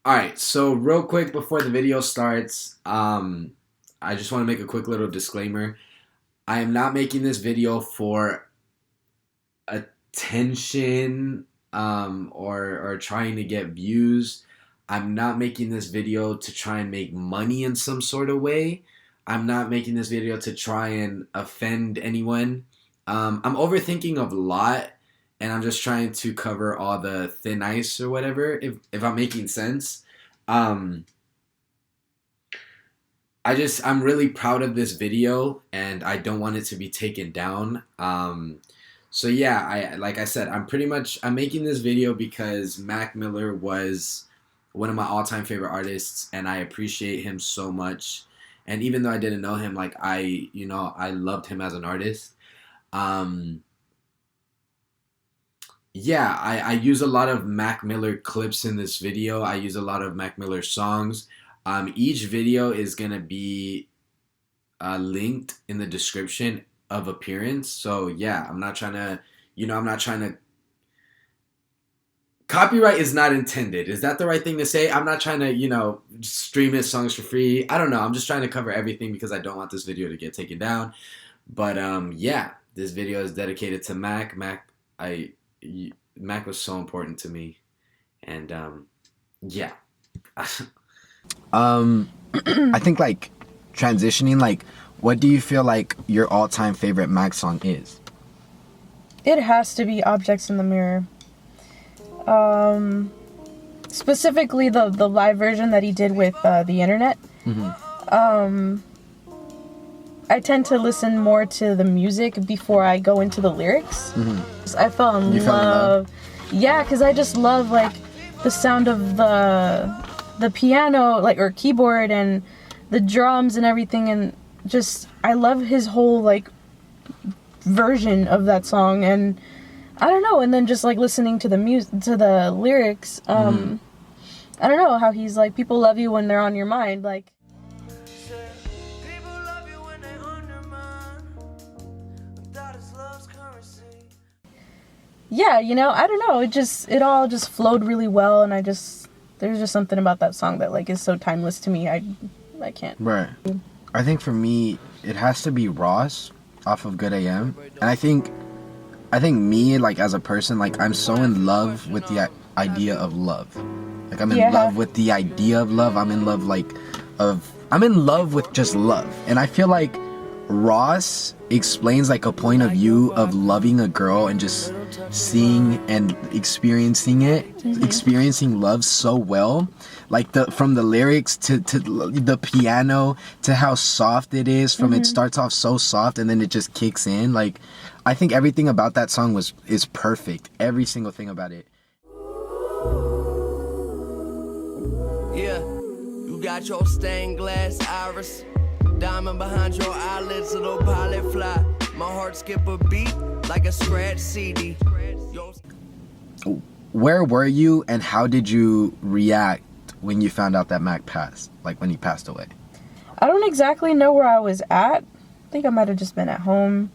Alright, so real quick before the video starts, I just want to make a quick little disclaimer. I am not making this video for attention or trying to get views. I'm not making this video to try and make money in some sort of way. I'm not making this video to try and offend anyone. I'm overthinking a lot, and I'm just trying to cover all the thin ice or whatever, if I'm making sense. Um, I'm really proud of this video, and I don't want it to be taken down. So yeah, like I said, I'm making this video because Mac Miller was one of my all-time favorite artists, and I appreciate him so much. And even though I didn't know him, like I loved him as an artist. Um, yeah, I use a lot of Mac Miller clips in this video. I use a lot of Mac Miller songs. Each video is gonna be linked in the description of appearance. So yeah, I'm not trying to. Copyright is not intended. Is that the right thing to say? I'm not trying to, stream his songs for free. I don't know. I'm just trying to cover everything because I don't want this video to get taken down. But yeah, this video is dedicated to Mac. Mac was so important to me, and yeah. Um, I think like transitioning, like, what do you feel like your all-time favorite Mac song is? It has to be Objects in the Mirror. Specifically the live version that he did with the internet. Mm-hmm. I tend to listen more to the music before I go into the lyrics. Mm-hmm. I fell in love. Yeah, because I just love like the sound of the piano, like, or keyboard, and the drums and everything, and just I love his whole like version of that song. And I don't know, and then just like listening to the the lyrics, I don't know how he's like, people love you when they're on your mind, like. Yeah, I don't know, it all just flowed really well, and there's just something about that song that like is so timeless to me. I can't. Right. I think for me, it has to be Ross off of Good AM, and I think me, like, as a person, like, I'm so in love with the idea of love. Like, I'm in love with the idea of love. I'm in love with just love. And I feel like Ross explains like a point of view of loving a girl and just seeing and experiencing experiencing love so well. Like from the lyrics to the piano to how soft it is. It starts off so soft and then it just kicks in. Like, I think everything about that song is perfect. Every single thing about it. Yeah, you got your stained glass iris, diamond behind your eyelids, little pilot fly. My heart skip a beat like a scratch CD. Where were you and how did you react when you found out that Mac passed? Like, when he passed away? I don't exactly know where I was at. I think I might have just been at home.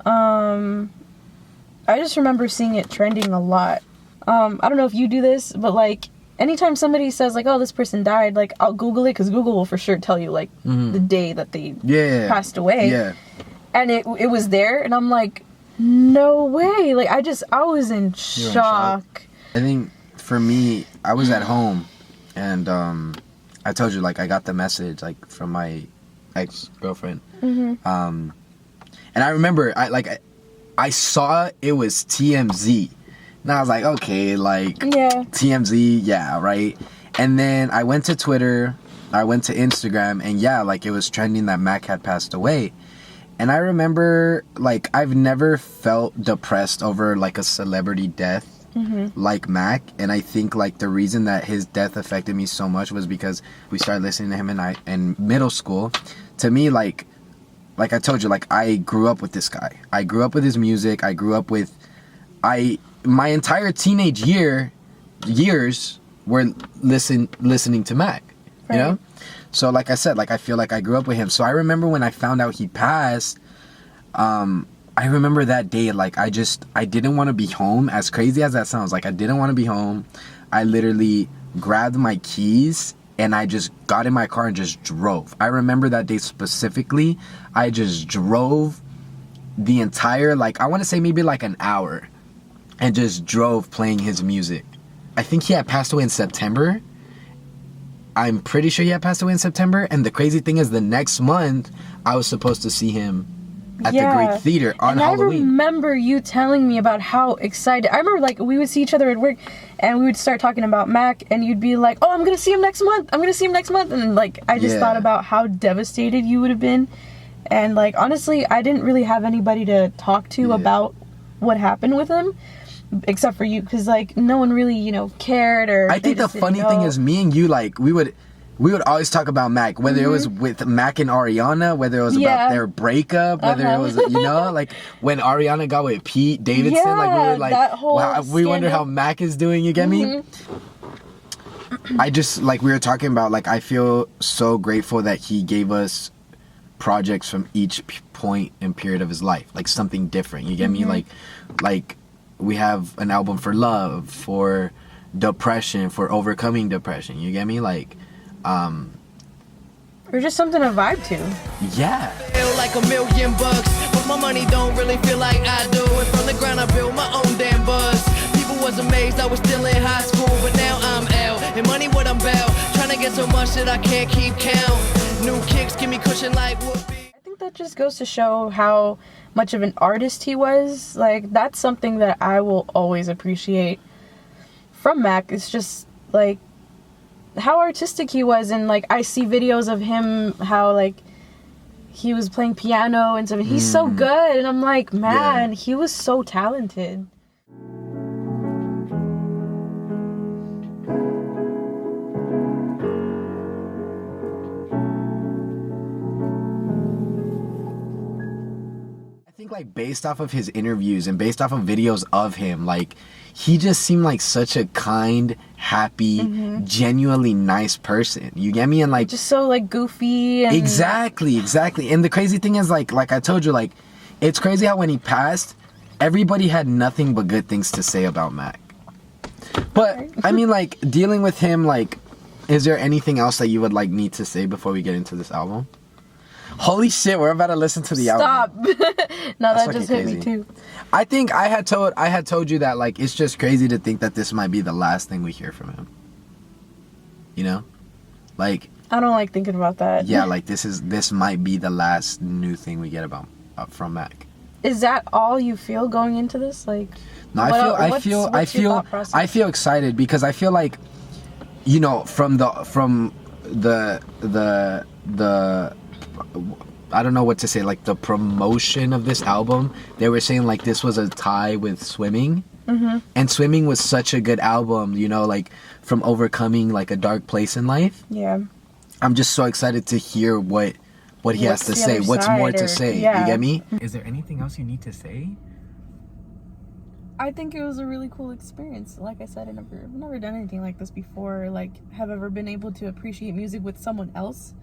I just remember seeing it trending a lot. I don't know if you do this, but like anytime somebody says like, oh, this person died, like, I'll Google it, because Google will for sure tell you like the day that they passed away. Yeah. And it was there, and I'm like, no way. Like, I was in shock. I think for me, I was at home, and I told you, like, I got the message like from my ex-girlfriend. And I remember I saw it was TMZ. And I was like, okay, like, TMZ, yeah, right? And then I went to Twitter, I went to Instagram, and yeah, like, it was trending that Mac had passed away. And I remember, like, I've never felt depressed over, like, a celebrity death like Mac. And I think, like, the reason that his death affected me so much was because we started listening to him in middle school. To me, like I told you, like, I grew up with this guy. I grew up with his music. I grew up with... my entire teenage years were listening to Mac, you know? So, like I said, like, I feel like I grew up with him. So I remember when I found out he passed, I remember that day, like, I didn't want to be home. As crazy as that sounds, like, I didn't want to be home. I literally grabbed my keys and I just got in my car and just drove. I remember that day specifically. I just drove the entire, like, I want to say maybe like an hour, and just drove playing his music. I think he had passed away in September. I'm pretty sure he had passed away in September. And the crazy thing is, the next month, I was supposed to see him at the Greek Theater on Halloween. I remember you telling me about how excited. I remember, like, we would see each other at work, and we would start talking about Mac, and you'd be like, oh, I'm going to see him next month. I'm going to see him next month. And, like, I just thought about how devastated you would have been. And, like, honestly, I didn't really have anybody to talk to about what happened with him, except for you, because, like, no one really, you know, cared. Or I think the funny thing is, me and you, like, we would always talk about Mac, whether it was with Mac and Ariana, whether it was about their breakup, whether it was, you know, like when Ariana got with Pete Davidson, like we were like, wow, we wonder how Mac is doing, you get me? I just, like, we were talking about, like, I feel so grateful that he gave us projects from each point and period of his life, like something different, you get me? Like we have an album for love, for depression, for overcoming depression, you get me? Like, or just something to vibe to. Yeah. Feel like $1,000,000, but my money don't really feel like I do. And from the ground I built my own damn buzz. People was amazed I was still in high school, but now I'm out. And money what I'm about, trying to get so much that I can't keep count. New kicks give me cushion like whoopee. I think that just goes to show how much of an artist he was. Like, that's something that I will always appreciate from Mac. It's just, like, how artistic he was. And, like, I see videos of him, how, like, he was playing piano and stuff. He's so good. And I'm like, man, he was so talented. Like, based off of his interviews and based off of videos of him, like, he just seemed like such a kind, happy, genuinely nice person, you get me? And, like, just so, like, goofy and exactly. And the crazy thing is, like I told you, like, it's crazy how when he passed, everybody had nothing but good things to say about Mac. But I mean, like, dealing with him, like, is there anything else that you would, like, need to say before we get into this album? Holy shit, we're about to listen to the album. Stop. No, That's that just fucking hit me crazy. too. I think I had told you that, like, it's just crazy to think that this might be the last thing we hear from him. You know? Like, I don't like thinking about that. yeah, like, this might be the last new thing we get about from Mac. Is that all you feel going into this? Like, no, I feel excited because I feel like, you know, from the I don't know what to say, like, the promotion of this album, they were saying, like, this was a tie with Swimming. And Swimming was such a good album, you know, like, from overcoming, like, a dark place in life. Yeah. I'm just so excited to hear what he has to say, what's more to say, you get me? Is there anything else you need to say? I think it was a really cool experience. Like I said, I've never done anything like this before, like, have ever been able to appreciate music with someone else.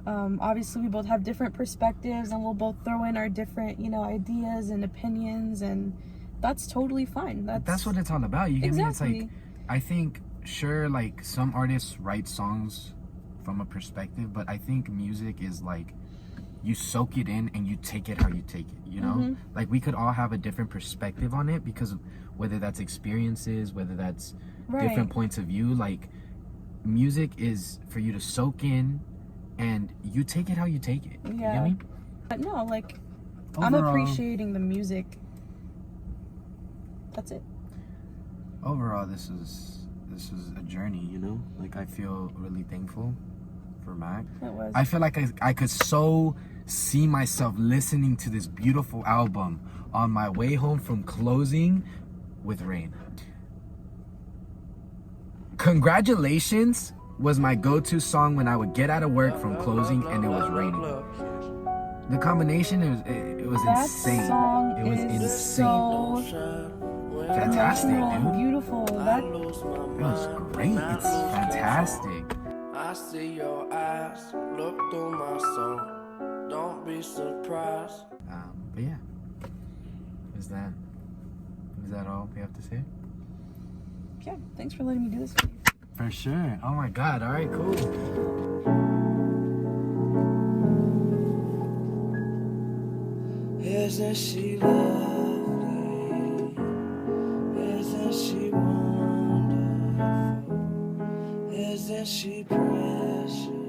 Obviously we both have different perspectives and we'll both throw in our different, you know, ideas and opinions, and that's totally fine. That's what it's all about, you get me? It's Exactly. like, I think, sure, like, some artists write songs from a perspective, but I think music is like, you soak it in and you take it how you take it, you know? Like, we could all have a different perspective on it because of whether that's experiences, whether that's different points of view. Like, music is for you to soak in and you take it how you take it. You get me? But no, like, Overall, I'm appreciating the music. That's it. Overall, this is a journey, you know? Like, I feel really thankful for Mac. It was. I feel like I could so see myself listening to this beautiful album on my way home from closing with rain. Congratulations was my go-to song when I would get out of work from closing and it was raining. The combination, it was that insane. Song it was is insane. So Fantastic, dude. beautiful. That was great. It's fantastic. I see your eyes, look through my soul. Don't be surprised. But yeah, is that all we have to say? yeah. Thanks for letting me do this. For sure. Oh my God. All right, cool. Isn't she lovely? Isn't she wonderful? Isn't she precious?